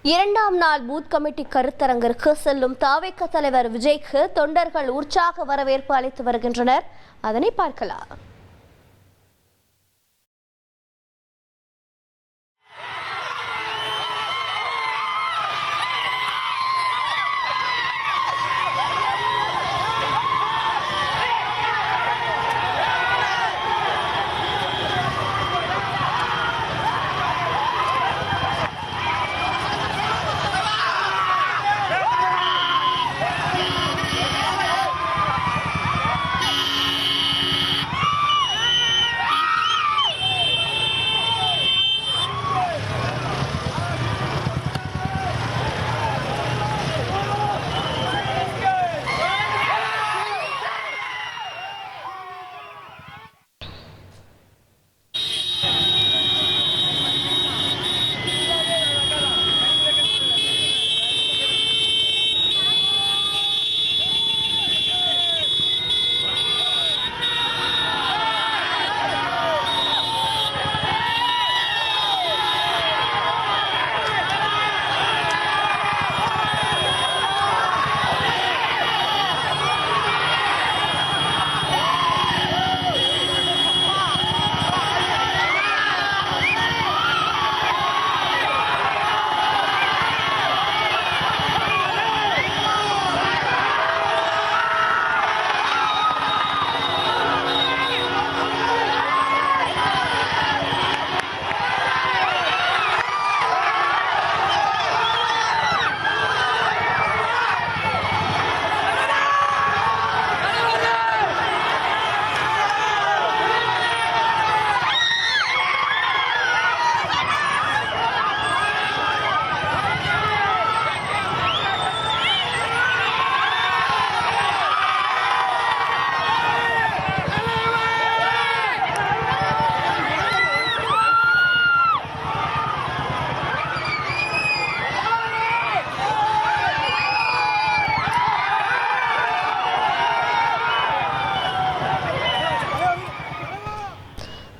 இரண்டாம் நாள் booth committee கருத்தரங்கிற்கு செல்லும் தாவேக தலைவர் விஜய்க்கு தொண்டர்கள் உற்சாக வரவேற்பு அளித்து வருகின்றனர். அதனை பார்க்கலாம்.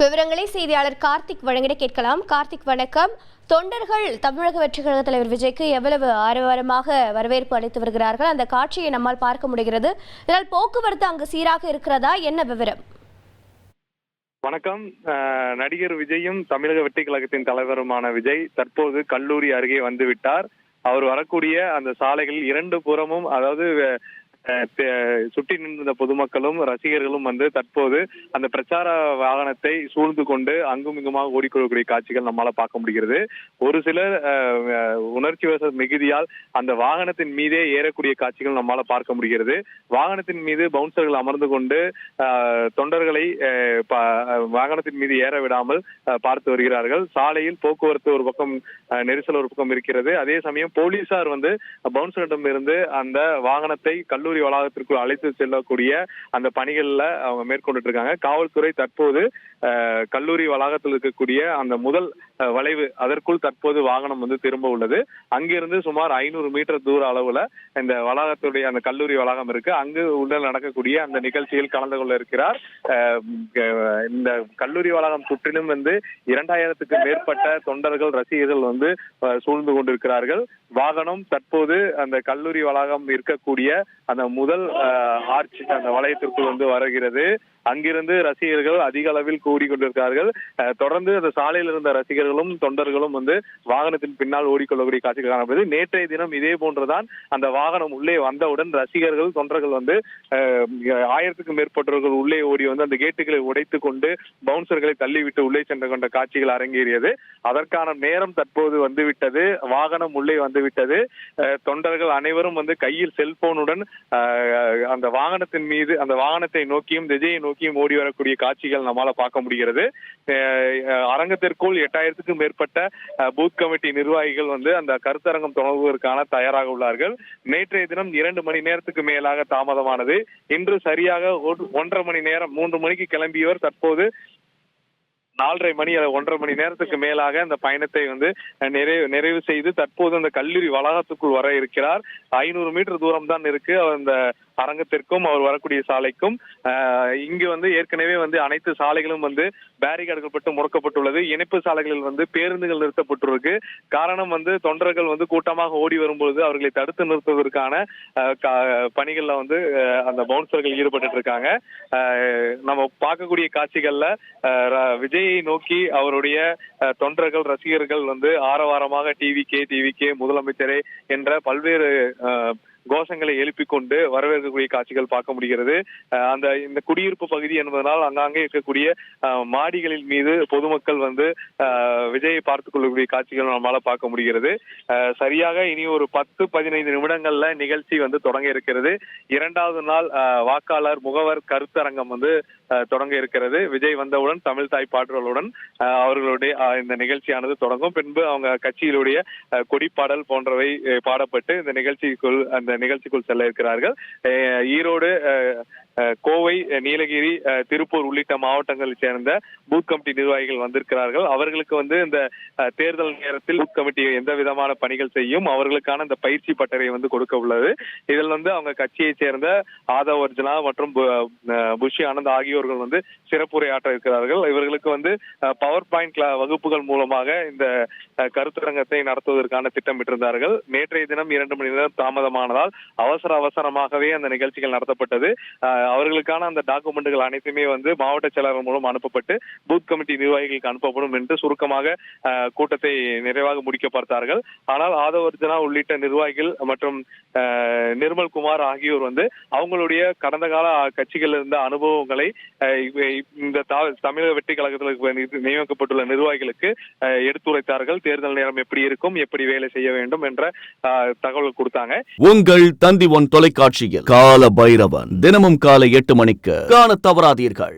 விவரங்களை செய்தியாளர் கார்த்திக் வழங்கிட கேட்கலாம். கார்த்திக், வணக்கம். தொண்டர்கள் தமிழக வெற்றி கழக தலைவர் விஜய்க்கு எவ்வளவு ஆரவாரமாக வரவேற்பு அளித்து வருகிறார்கள், அந்த காட்சியை நம்மால் பார்க்க முடிகிறது. இதனால் போக்குவரத்து அங்கு சீராக இருக்கிறதா, என்ன விவரம்? வணக்கம். நடிகர் விஜயும் தமிழக வெற்றி கழகத்தின் தலைவருமான விஜய் தற்போது கல்லூரி அருகே வந்துவிட்டார். அவர் வரக்கூடிய அந்த சாலைகளில் இரண்டு புறமும், அதாவது சுற்றி நின்ற பொதுமக்களும் ரசிகர்களும் வந்து தற்போது அந்த பிரச்சார வாகனத்தை சூழ்ந்து கொண்டு அங்கும் இங்குமாக ஓடிக்கொள்ளக்கூடிய காட்சிகள் நம்மால பார்க்க முடிகிறது. ஒரு சிலர் உணர்ச்சி வச மிகுதியால் அந்த வாகனத்தின் மீதே ஏறக்கூடிய காட்சிகள் நம்மால பார்க்க முடிகிறது. வாகனத்தின் மீது பவுன்சர்கள் அமர்ந்து கொண்டு தொண்டர்களை வாகனத்தின் மீது ஏற விடாமல் பார்த்து வருகிறார்கள். சாலையில் போக்குவரத்து ஒரு பக்கம், நெரிசல் ஒரு பக்கம் இருக்கிறது. அதே சமயம் போலீசார் வந்து பவுன்சரிடம் இருந்து அந்த வாகனத்தை கல்லூரி வளாகத்திற்குள் அழைத்து செல்லக்கூடிய அந்த பணிகள்ல அவங்க மேற்கொண்டு இருக்காங்க. காவல்துறை தற்போது கல்லூரி வளாகத்தில் இருக்கக்கூடிய அந்த முதல் வளைவு, அதற்குள் தற்போது வாகனம் வந்து திரும்ப உள்ளது. அங்கிருந்து சுமார் 500 மீட்டர் தூர அளவுல இந்த வளாகத்துடைய அந்த கல்லூரி வளாகம் இருக்கு. அங்கு உள்ள நடக்கக்கூடிய அந்த நிகழ்ச்சியில் கலந்து கொள்ள இருக்கிறார். இந்த கல்லூரி வளாகம் சுற்றிலும் வந்து 2000க்கும் மேற்பட்ட தொண்டர்கள், ரசிகர்கள் வந்து சூழ்ந்து கொண்டிருக்கிறார்கள். வாகனம் தற்போது அந்த கல்லூரி வளாகம் இருக்கக்கூடிய அந்த முதல் ஆர்ச், அந்த வளையத்திற்குள் வந்து வருகிறது. அங்கிருந்து ரசிகர்கள் அதிக அளவில் கூடிக்கொண்டிருக்கிறார்கள். தொடர்ந்து அந்த சாலையில் இருந்த ரசிகர்களும் தொண்டர்களும் வந்து வாகனத்தின் பின்னால் ஓடிக்கொள்ளக்கூடிய காட்சிகள் காணப்படுது. நேற்றைய தினம் இதே போன்றுதான் அந்த வாகனம் உள்ளே வந்தவுடன் ரசிகர்கள், தொண்டர்கள் வந்து 1000க்கும் மேற்பட்டவர்கள் உள்ளே ஓடி வந்து அந்த கேட்டுகளை உடைத்துக் கொண்டு பவுன்சர்களை தள்ளிவிட்டு உள்ளே சென்று கொண்ட காட்சிகள் அரங்கேறியது. அதற்கான நேரம் தற்போது வந்துவிட்டது. வாகனம் உள்ளே வந்துவிட்டது. தொண்டர்கள் அனைவரும் வந்து கையில் செல்போனுடன் அந்த வாகனத்தின் மீது, அந்த வாகனத்தை நோக்கியும் விஜயை நோக்கியும் ஓடி வரக்கூடிய காட்சிகள் நம்மால பார்க்க முடிகிறது. அரங்கத்திற்குள் 8000க்கும் மேற்பட்ட பூத் கமிட்டி நிர்வாகிகள் வந்து அந்த கருத்தரங்கம் தொடங்குவதற்கான தயாராக உள்ளார்கள். நேற்றைய தினம் 2 மணி நேரத்துக்கு மேலாக தாமதமானது. இன்று சரியாக 1.5 மணி நேரம், 3 மணிக்கு கிளம்பியவர் தற்போது 4:30 மணி, 1.5 மணி நேரத்துக்கு மேலாக அந்த பயணத்தை வந்து நிறைவு செய்து தற்போது அந்த கல்லூரி வளாகத்துக்குள் வர இருக்கிறார். 500 மீட்டர் தூரம் தான் இருக்கு. அந்த அரங்கத்திற்கும் அவர் வரக்கூடிய சாலைக்கும் இங்கு வந்து ஏற்கனவே வந்து அனைத்து சாலைகளும் வந்து பேரிகார்டுகள் பட்டு முடக்கப்பட்டுள்ளது. இணைப்பு சாலைகளில் வந்து பேருந்துகள் நிறுத்தப்பட்டுள்ளது. காரணம் வந்து தொண்டர்கள் வந்து கூட்டமாக ஓடி வரும்பொழுது அவர்களை தடுத்து நிறுத்துவதற்கான பணிகள்ல வந்து அந்த பவுன்சர்கள் ஈடுபட்டு இருக்காங்க. நம்ம பார்க்கக்கூடிய காட்சிகள்ல விஜயை நோக்கி அவருடைய தொண்டர்கள் ரசிகர்கள் வந்து ஆரவாரமாக டிவிகே முதலமைச்சரே என்ற பல்வேறு கோஷங்களை எழுப்பிக் கொண்டு வரவேற்கக்கூடிய காட்சிகள் பார்க்க முடிகிறது. இந்த குடியிருப்பு பகுதி என்பதனால் அங்காங்கே இருக்கக்கூடிய மாடிகளின் மீது பொதுமக்கள் வந்து விஜயை பார்த்துக் கொள்ளக்கூடிய காட்சிகள் நம்மளால பார்க்க முடிகிறது. சரியாக இனி ஒரு 10-15 நிமிடங்கள்ல நிகழ்ச்சி வந்து தொடங்க இருக்கிறது. 2வது நாள் வாக்காளர் முகவர் கருத்தரங்கம் வந்து தொடங்க இருக்கிறது. விஜய் வந்தவுடன் தமிழ் தாய் பாடல்களுடன் அவர்களுடைய இந்த நிகழ்ச்சியானது தொடங்கும். பின்பு அவங்க கட்சியிலுடைய கொடிப்பாடல் போன்றவை பாடப்பட்டு இந்த நிகழ்ச்சிக்குள் செல்ல இருக்கிறார்கள். ஈரோடு, கோவை, நீலகிரி, திருப்பூர் உள்ளிட்ட மாவட்டங்களைச் சேர்ந்த பூத் கமிட்டி நிர்வாகிகள் வந்திருக்கிறார்கள். அவர்களுக்கு வந்து இந்த தேர்தல் நேரத்தில் பூத் கமிட்டி எந்த விதமான பணிகள் செய்யும் அவர்களுக்கான இந்த பயிற்சி பட்டறை வந்து கொடுக்க உள்ளது. இதில் வந்து அவங்க கட்சியைச் சேர்ந்த ஆதவ் அர்ஜுனா மற்றும் புஷி ஆனந்த் ஆகியோர்கள் வந்து சிறப்புரையாற்ற இருக்கிறார்கள். இவர்களுக்கு வந்து பவர் பாயிண்ட் வகுப்புகள் மூலமாக இந்த கருத்தரங்கத்தை நடத்துவதற்கான திட்டமிட்டிருந்தார்கள். நேற்றைய தினம் 2 மணி நேரம் தாமதமானதால் அவசரமாகவே அந்த நிகழ்ச்சிகள் நடத்தப்பட்டது. அவர்களுக்கான அந்த டாக்குமெண்ட்டுகள் அனைத்துமே வந்து மாவட்ட செயலாளர் மூலம் அனுப்பப்பட்டு பூத் கமிட்டி நிர்வாகிகளுக்கு அனுப்பப்படும் என்று சுருக்கமாக கூட்டத்தை நிறைவாக முடிக்க பார்த்தார்கள். ஆனால் ஆதவ் அர்ஜுனா உள்ளிட்ட நிர்வாகிகள் மற்றும் நிர்மல்குமார் ஆகியோர் வந்து அவங்களுடைய கடந்த கால கட்சிகள் இருந்த அனுபவங்களை இந்த தமிழக வெற்றி கழகத்தில் நியமிக்கப்பட்டுள்ள நிர்வாகிகளுக்கு எடுத்துரைத்தார்கள். தேர்தல் நேரம் எப்படி இருக்கும், எப்படி வேலை செய்ய வேண்டும் என்ற தகவல் கொடுத்தாங்க. உங்கள் தந்தி ஒன் தொலைக்காட்சியில் கால பைரவன் தினமும் காலை 8 மணிக்கு காண தவறாதீர்கள்.